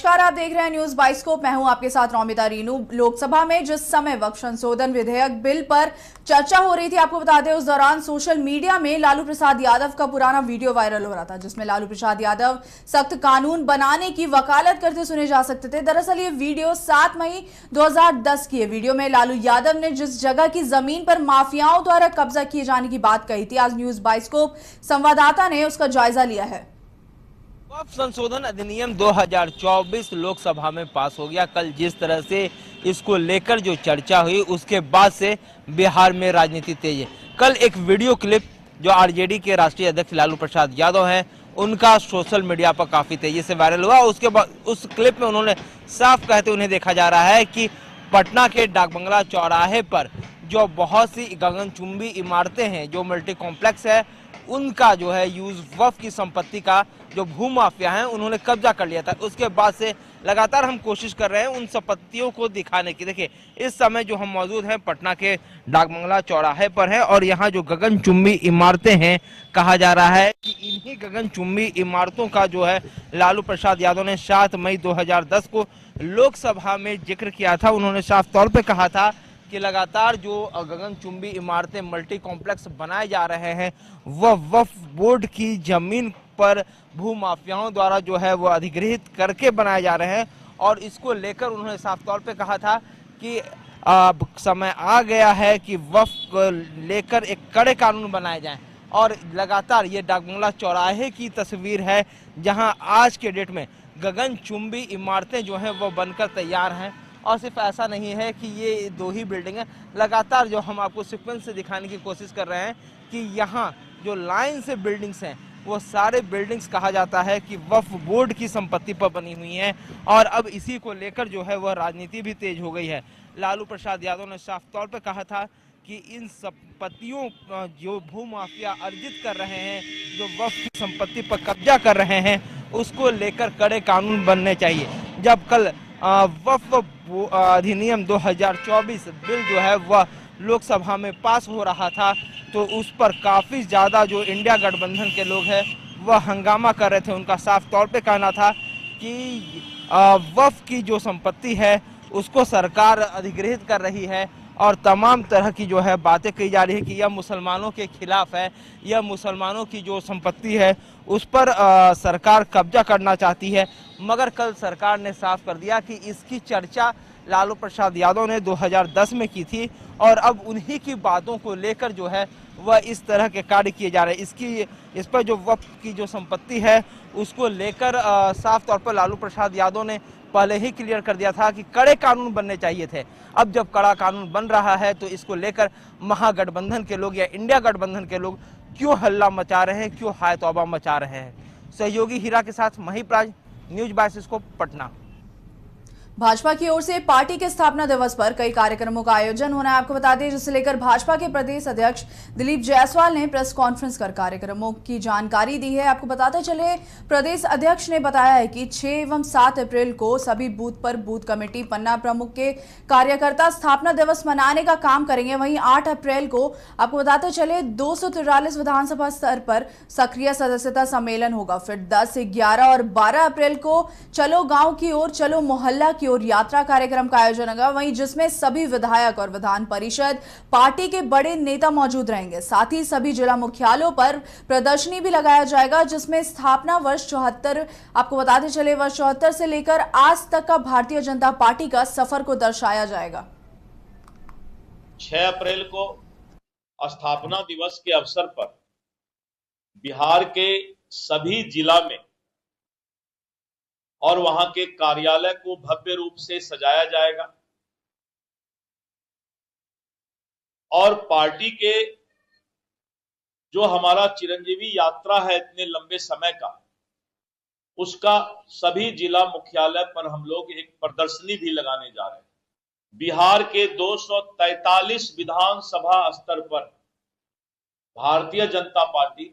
नमस्कार, आप देख रहे हैं न्यूज बाइस्कोप। मैं हूं आपके साथ नौमिता रीनू। लोकसभा में जिस समय वक्फ संशोधन विधेयक बिल पर चर्चा हो रही थी, आपको बता दें उस दौरान सोशल मीडिया में लालू प्रसाद यादव का पुराना वीडियो वायरल हो रहा था, जिसमें लालू प्रसाद यादव सख्त कानून बनाने की वकालत करते सुने जा सकते थे। दरअसल ये वीडियो 7 मई 2010 की है। वीडियो में लालू यादव ने जिस जगह की जमीन पर माफियाओं द्वारा कब्जा किए जाने की बात कही थी, आज न्यूज बाइस्कोप संवाददाता ने उसका जायजा लिया है। वक्फ संशोधन अधिनियम 2024 लोकसभा में पास हो गया। कल जिस तरह से इसको लेकर जो चर्चा हुई, उसके बाद से बिहार में राजनीति तेज है। कल एक वीडियो क्लिप जो आरजेडी के राष्ट्रीय अध्यक्ष लालू प्रसाद यादव हैं, उनका सोशल मीडिया पर काफी तेजी से वायरल हुआ। उसके बाद उस क्लिप में उन्होंने साफ कहते उन्हें देखा जा रहा है कि पटना के डाकबंगला चौराहे पर जो बहुत सी गगनचुंबी इमारतें हैं, जो मल्टी कॉम्प्लेक्स है, उनका जो है यूज वक्फ की संपत्ति का जो भूमाफिया हैं उन्होंने कब्जा कर लिया था। उसके बाद से लगातार हम कोशिश कर रहे हैं उन संपत्तियों को दिखाने की। देखिए, इस समय जो हम मौजूद हैं पटना के डाकबंगला चौराहे पर है और यहाँ जो गगनचुंबी इमारतें हैं, कहा जा रहा है कि इन्हीं गगनचुंबी इमारतों का जो है लालू प्रसाद यादव ने 7 मई 2010 को लोकसभा में जिक्र किया था। उन्होंने साफ तौर पर कहा था कि लगातार जो गगनचुंबी इमारतें मल्टी कॉम्प्लेक्स बनाए जा रहे हैं, वह वक्फ बोर्ड की जमीन पर भूमाफियाओं द्वारा जो है वो अधिग्रहित करके बनाए जा रहे हैं। और इसको लेकर उन्होंने साफ तौर पे कहा था कि अब समय आ गया है कि वक्फ को लेकर एक कड़े कानून बनाए जाएं। और लगातार ये डाकबंगला चौराहे की तस्वीर है, जहां आज के डेट में गगनचुंबी इमारतें जो हैं वो बनकर तैयार हैं। और सिर्फ ऐसा नहीं है कि ये 2 ही बिल्डिंग है, लगातार जो हम आपको सीक्वेंस से दिखाने की कोशिश कर रहे हैं कि यहाँ जो लाइन से बिल्डिंग्स हैं, वो सारे बिल्डिंग्स कहा जाता है कि वक्फ बोर्ड की संपत्ति पर बनी हुई हैं। और अब इसी को लेकर जो है वह राजनीति भी तेज हो गई है। लालू प्रसाद यादव ने साफ तौर पर कहा था कि इन संपत्तियों जो भूमाफिया अर्जित कर रहे हैं, जो वक्फ की संपत्ति पर कब्जा कर रहे हैं, उसको लेकर कड़े कानून बनने चाहिए। जब कल वक्फ अधिनियम 2024 बिल जो है वह लोकसभा में पास हो रहा था, तो उस पर काफ़ी ज़्यादा जो इंडिया गठबंधन के लोग हैं वह हंगामा कर रहे थे। उनका साफ तौर पे कहना था कि वक्फ की जो संपत्ति है उसको सरकार अधिग्रहित कर रही है और तमाम तरह की जो है बातें कही जा रही है कि यह मुसलमानों के खिलाफ है, यह मुसलमानों की जो संपत्ति है उस पर सरकार कब्जा करना चाहती है। मगर कल सरकार ने साफ कर दिया कि इसकी चर्चा लालू प्रसाद यादव ने 2010 में की थी और अब उन्हीं की बातों को लेकर जो है वह इस तरह के कार्य किए जा रहे हैं। इस पर जो वक्फ की जो संपत्ति है उसको लेकर साफ तौर पर लालू प्रसाद यादव ने पहले ही क्लियर कर दिया था कि कड़े कानून बनने चाहिए थे। अब जब कड़ा कानून बन रहा है तो इसको लेकर महागठबंधन के लोग या इंडिया गठबंधन के लोग क्यों हल्ला मचा रहे हैं, क्यों हाय तौबा मचा रहे हैं। सहयोगी हीरा के साथ महिप्राज, न्यूज बाइस्कोप, पटना। भाजपा की ओर से पार्टी के स्थापना दिवस पर कई कार्यक्रमों का आयोजन होना है, आपको बता दें, जिसे लेकर भाजपा के प्रदेश अध्यक्ष दिलीप जायसवाल ने प्रेस कॉन्फ्रेंस कर कार्यक्रमों की जानकारी दी है। आपको बताते चले, प्रदेश अध्यक्ष ने बताया है कि 6 एवं 7 अप्रैल को सभी बूथ पर बूथ कमेटी पन्ना प्रमुख के कार्यकर्ता स्थापना दिवस मनाने का काम करेंगे। वहीं 8 अप्रैल को आपको बताते चले 243 विधानसभा स्तर पर सक्रिय सदस्यता सम्मेलन होगा। फिर 10, 11 और 12 अप्रैल को चलो गांव की ओर, चलो मोहल्ला की ओर यात्रा कार्यक्रम का आयोजन होगा, वहीं जिसमें सभी विधायक और विधान परिषद पार्टी के बड़े नेता मौजूद रहेंगे। साथ ही सभी जिला मुख्यालयों पर प्रदर्शनी भी लगाया जाएगा, जिसमें स्थापना वर्ष 74, आपको बताते चले वर्ष 74 से लेकर आज तक का भारतीय जनता पार्टी का सफर को दर्शाया जाएगा। 6 अप्रैल को स्थापना दिवस के अवसर पर बिहार के सभी जिला में और वहां के कार्यालय को भव्य रूप से सजाया जाएगा और पार्टी के जो हमारा चिरंजीवी यात्रा है इतने लंबे समय का, उसका सभी जिला मुख्यालय पर हम लोग एक प्रदर्शनी भी लगाने जा रहे हैं। बिहार के 243 विधानसभा स्तर पर भारतीय जनता पार्टी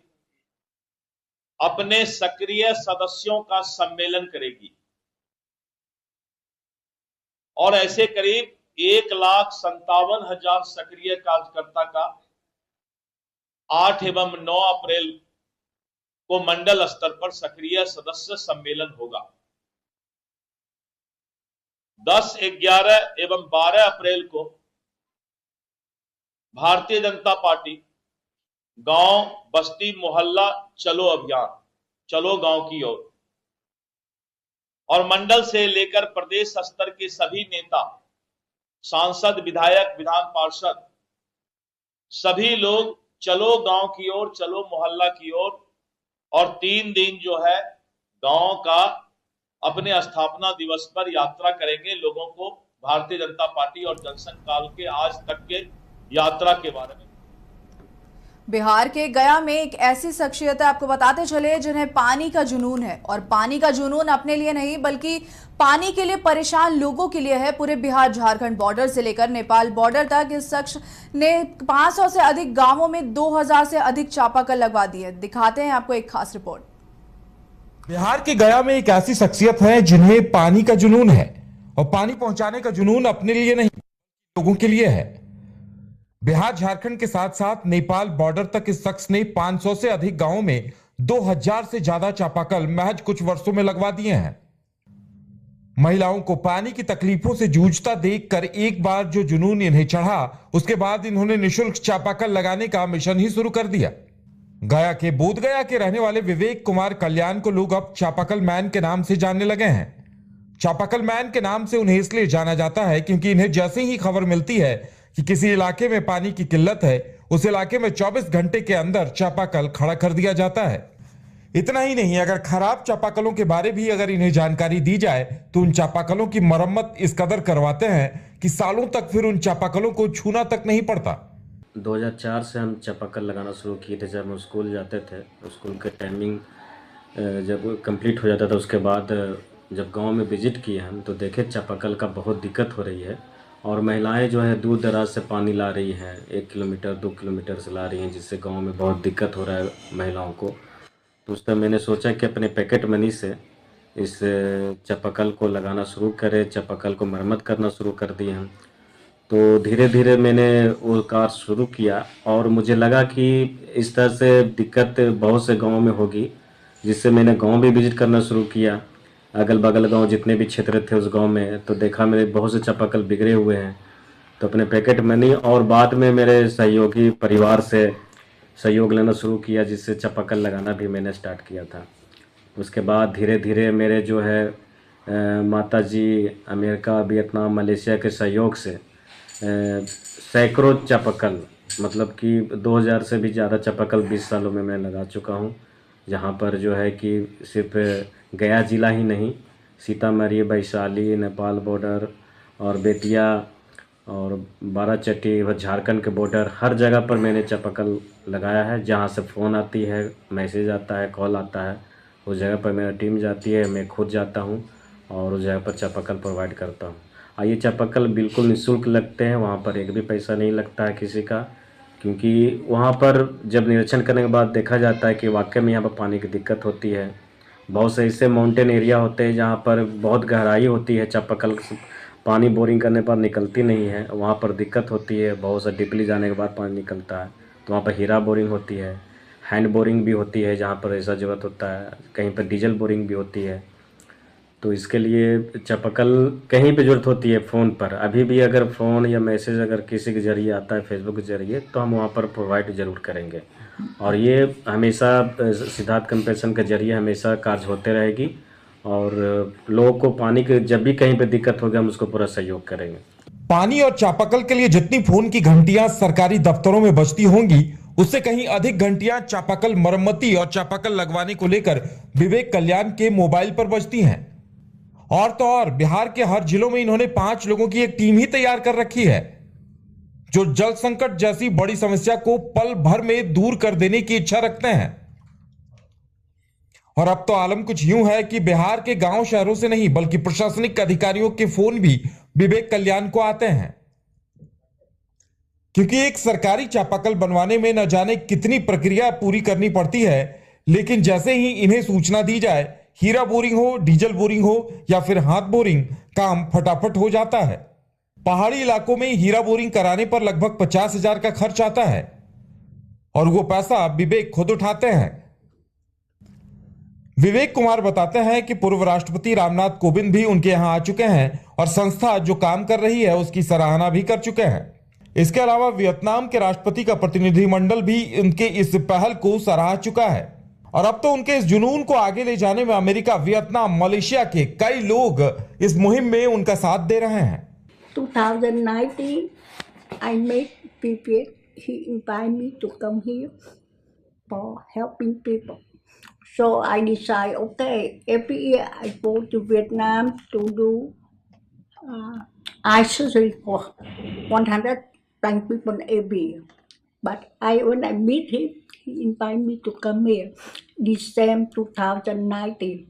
अपने सक्रिय सदस्यों का सम्मेलन करेगी और ऐसे करीब 1,57,000 सक्रिय कार्यकर्ता का 8 एवं 9 अप्रैल को मंडल स्तर पर सक्रिय सदस्य सम्मेलन होगा। 10, 11 एवं 12 अप्रैल को भारतीय जनता पार्टी गांव, बस्ती, मोहल्ला चलो अभियान, चलो गांव की ओर, और मंडल से लेकर प्रदेश स्तर के सभी नेता, सांसद, विधायक, विधान पार्षद, सभी लोग चलो गांव की ओर, चलो मोहल्ला की ओर, और 3 दिन जो है गांव का अपने स्थापना दिवस पर यात्रा करेंगे, लोगों को भारतीय जनता पार्टी और जनसंघ काल के आज तक के यात्रा के बारे में। बिहार के गया में एक ऐसी शख्सियत है, आपको बताते चले, जिन्हें पानी का जुनून है, और पानी का जुनून अपने लिए नहीं बल्कि पानी के लिए परेशान लोगों के लिए है। पूरे बिहार झारखंड बॉर्डर से लेकर नेपाल बॉर्डर तक इस शख्स ने 500 से अधिक गांवों में 2000 से अधिक चापाकल लगवा दिए। दिखाते हैं आपको एक खास रिपोर्ट। बिहार के गया में एक ऐसी शख्सियत है जिन्हें पानी का जुनून है, और पानी पहुंचाने का जुनून अपने लिए नहीं लोगों के लिए है। बिहार झारखंड के साथ साथ नेपाल बॉर्डर तक इस शख्स ने 500 से अधिक गांवों में 2000 से ज्यादा चापाकल महज कुछ वर्षों में लगवा दिए हैं। महिलाओं को पानी की तकलीफों से जूझता देखकर एक बार जो जुनून इन्हें चढ़ा, उसके बाद इन्होंने निःशुल्क चापाकल लगाने का मिशन ही शुरू कर दिया। गया के बोधगया के रहने वाले विवेक कुमार कल्याण को लोग अब चापाकल मैन के नाम से जानने लगे हैं। चापाकल मैन के नाम से उन्हें इसलिए जाना जाता है क्योंकि इन्हें जैसे ही खबर मिलती है कि किसी इलाके में पानी की किल्लत है, उस इलाके में 24 घंटे के अंदर चापाकल खड़ा कर दिया जाता है। इतना ही नहीं, अगर खराब चापाकलों के बारे भी अगर इन्हें जानकारी दी जाए तो उन चापाकलों की मरम्मत इस कदर करवाते हैं कि सालों तक फिर उन चापाकलों को छूना तक नहीं पड़ता। 2004 से हम चापाकल लगाना शुरू किए थे। जब हम स्कूल जाते थे, स्कूल के टाइमिंग जब कंप्लीट हो जाता था, उसके बाद जब गांव में विजिट किए हम तो देखे चापाकल का बहुत दिक्कत हो रही है, और महिलाएं जो है दूर दराज से पानी ला रही हैं, 1 किलोमीटर 2 किलोमीटर से ला रही हैं, जिससे गांव में बहुत दिक्कत हो रहा है महिलाओं को। तो उस टाइम मैंने सोचा कि अपने पैकेट मनी से इस चापाकल को लगाना शुरू करें, चापाकल को मरम्मत करना शुरू कर दिए हम। तो धीरे धीरे मैंने वो कार्य शुरू किया, और मुझे लगा कि इस तरह से दिक्कत बहुत से गाँव में होगी, जिससे मैंने गाँव भी विजिट करना शुरू किया। अगल बगल गांव जितने भी क्षेत्र थे उस गांव में, तो देखा मेरे बहुत से चापाकल बिगड़े हुए हैं। तो अपने पैकेट मनी और बाद में मेरे सहयोगी परिवार से सहयोग लेना शुरू किया, जिससे चापाकल लगाना भी मैंने स्टार्ट किया था। उसके बाद धीरे धीरे मेरे जो है माता जी अमेरिका, वियतनाम, मलेशिया के सहयोग से सैकड़ों चापाकल, मतलब कि 2000 से भी ज़्यादा चापाकल 20 सालों में मैं लगा चुका हूँ। जहाँ पर जो है कि सिर्फ गया ज़िला ही नहीं, सीतामढ़ी, वैशाली, नेपाल बॉर्डर और बेतिया और बाराचट्टी व झारखंड के बॉर्डर, हर जगह पर मैंने चापाकल लगाया है। जहाँ से फ़ोन आती है, मैसेज आता है, कॉल आता है, उस जगह पर मेरा टीम जाती है, मैं खुद जाता हूँ और उस जगह पर चापाकल प्रोवाइड करता हूँ। और ये चापाकल बिल्कुल निःशुल्क लगते हैं, वहाँ पर एक भी पैसा नहीं लगता है किसी का, क्योंकि वहाँ पर जब निरीक्षण करने के बाद देखा जाता है कि वाकई में यहाँ पर पानी की दिक्कत होती है। बहुत से ऐसे माउंटेन एरिया होते हैं जहाँ पर बहुत गहराई होती है, चापाकल पानी बोरिंग करने पर निकलती नहीं है, वहाँ पर दिक्कत होती है। बहुत सा डीपली जाने के बाद पानी निकलता है, तो वहाँ पर हीरा बोरिंग होती है, हैंड बोरिंग भी होती है जहाँ पर ऐसा ज़रूरत होता है, कहीं पर डीजल बोरिंग भी होती है। तो इसके लिए चापाकल कहीं पे ज़रूरत होती है फ़ोन पर। अभी भी अगर फ़ोन या मैसेज अगर किसी के ज़रिए आता है, फेसबुक के ज़रिए, तो हम वहाँ पर प्रोवाइड ज़रूर करेंगे। और ये हमेशा सिद्धार्थ कंप्रेशन के ज़रिए हमेशा कार्य होते रहेगी, और लोगों को पानी के जब भी कहीं पे दिक्कत होगी हम उसको पूरा सहयोग करेंगे। पानी और चापाकल के लिए जितनी फोन की घंटियां सरकारी दफ्तरों में बजती होंगी, उससे कहीं अधिक घंटियां चापाकल मरम्मती और चापाकल लगवाने को लेकर विवेक कल्याण के मोबाइल पर बजती हैं। और तो और बिहार के हर जिलों में इन्होंने 5 लोगों की एक टीम ही तैयार कर रखी है, जो जल संकट जैसी बड़ी समस्या को पल भर में दूर कर देने की इच्छा रखते हैं। और अब तो आलम कुछ यूं है कि बिहार के गांव शहरों से नहीं बल्कि प्रशासनिक अधिकारियों के फोन भी विवेक कल्याण को आते हैं, क्योंकि एक सरकारी चापाकल बनवाने में न जाने कितनी प्रक्रिया पूरी करनी पड़ती है, लेकिन जैसे ही इन्हें सूचना दी जाए, हीरा बोरिंग हो, डीजल बोरिंग हो या फिर हाथ बोरिंग, काम फटाफट हो जाता है। पहाड़ी इलाकों में हीरा बोरिंग कराने पर लगभग 50,000 का खर्च आता है, और वो पैसा विवेक खुद उठाते हैं। विवेक कुमार बताते हैं कि पूर्व राष्ट्रपति रामनाथ कोविंद भी उनके यहां आ चुके हैं और संस्था जो काम कर रही है उसकी सराहना भी कर चुके हैं। इसके अलावा वियतनाम के राष्ट्रपति का प्रतिनिधिमंडल भी उनके इस पहल को सराह चुका है और अब तो उनके इस जुनून को आगे ले जाने में अमेरिका, वियतनाम, मलेशिया के कई लोग इस मुहिम में उनका साथ दे रहे हैं। 2019, I met people. He invited me to come here for helping people. So I decided, okay, every year I go to Vietnam to do eye surgery for 100 people every year. But when I meet him, he invited me to come here, December 2019.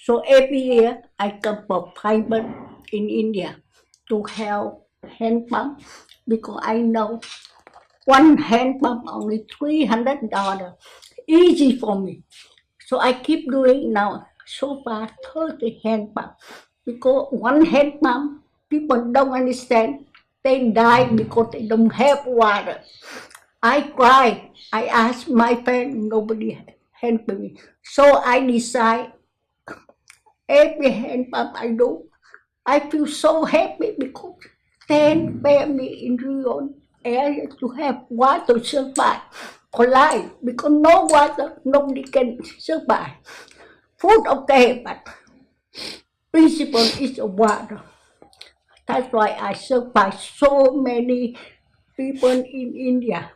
So every year I come for 5 months in India to help hand pump, because I know one hand pump only $300, easy for me. So I keep doing now. So far 30 hand pump, because one hand pump people don't understand. They die because they don't have water. I cry. I ask my friend, nobody help me. So I decide every hand pump I do, I feel so happy because they pay me in rural area to have water to survive for life. Because no water, nobody can survive. Food okay, but principle is the water. That's why I survive so many people in India.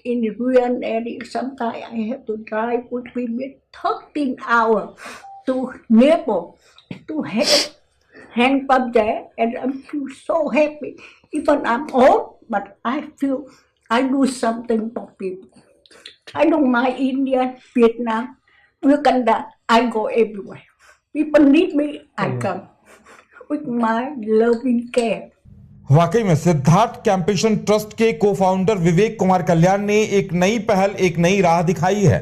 In the rural area, sometimes I have to drive with me 13 hours to Nepal to have hand pump there, and I feel so happy. Even I'm old, but I feel I do something for people. I don't mind India, Vietnam, Uganda. I go everywhere. People need me, I come with my loving care. वाकई में Siddharth कैंपेशन trust के cofounder Vivek Kumar कल्याण ने एक नई पहल, एक नई राह दिखाई है।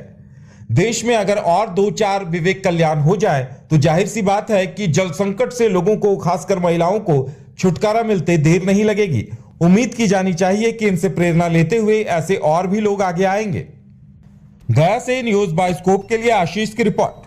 देश में अगर और 2-4 विवेक कल्याण हो जाए तो जाहिर सी बात है कि जल संकट से लोगों को, खासकर महिलाओं को छुटकारा मिलते देर नहीं लगेगी। उम्मीद की जानी चाहिए कि इनसे प्रेरणा लेते हुए ऐसे और भी लोग आगे आएंगे। गया से न्यूज़ बायोस्कोप के लिए आशीष की रिपोर्ट।